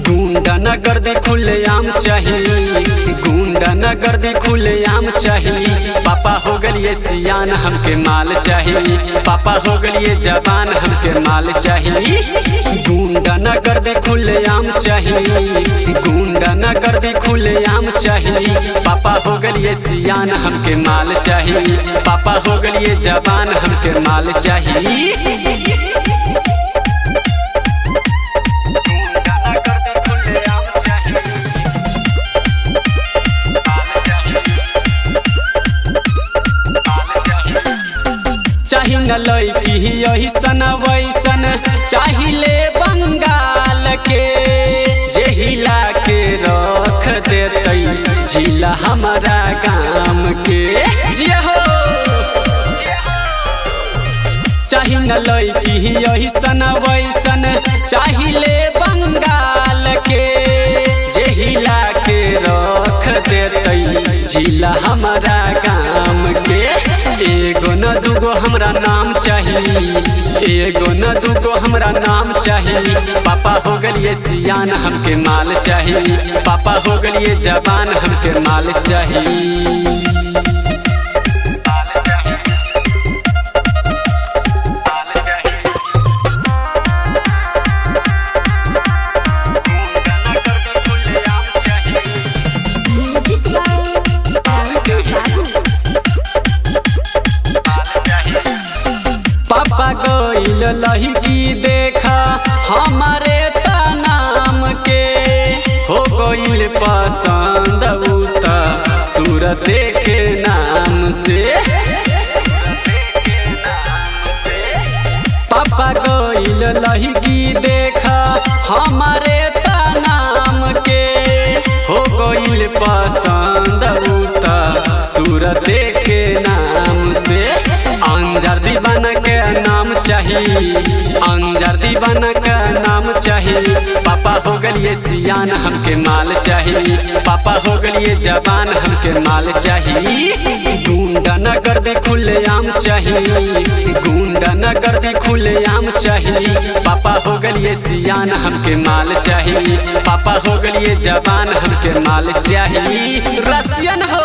गुंडा न गर्दी खुलेआम चाहिए, गुंडा न गर्दी खुलेआम चाहिए। पापा हो गलिए सियान हमके माल चाहिए, पापा हो गलिए जवान हमके माल चाहिए। गुंडा न गर्दी खुलेआम चाहिए, गुंडा न गर्दी खुलेआम चाहिए। पापा हो गलिए सियान हमके माल चाहिए, पापा हो गलिए जवान हमके माल चाहिए। चाही न लड़की ऐसन वैसन, चाहिए बंगाल के जे हिला के रख देते जिला हमारा गाम के। हो चाही न लड़की ऐसन वैसन, चाहिए बंगाल के जे हिला के रख देते जिला हमारा गाम के। एगो न दूगो हमरा नाम चाहिए, एगो न दूगो हमरा नाम चाहिए। पापा हो गलिए सियान हमके माल चाहिए, पापा हो गलिए जवान हमके माल चाहिए। पापा गइल लड़की देखा हमारे नाम के, हो गइल पसंद उता सूरत के नाम से। पापा गइल लड़की देखा हमारे नाम के, हो गइल पसंद उता सूरत के नाम से। अंजार दीवाना के नाम चाहिए, अंजार दीवाना का नाम चाहिए। पापा हो गलिए सियान हमके माल चाहिए, पापा हो गलिए जवान हमके माल चाहिए। गुंडा न गर्दी खुलेआम चाहिए, गुंडा न गर्दी खुलेआम चाहिए। पापा हो गलिए सियान हमके माल चाहिए, पापा हो गलिए जवान हमके माल चाहिए। रसियन हो।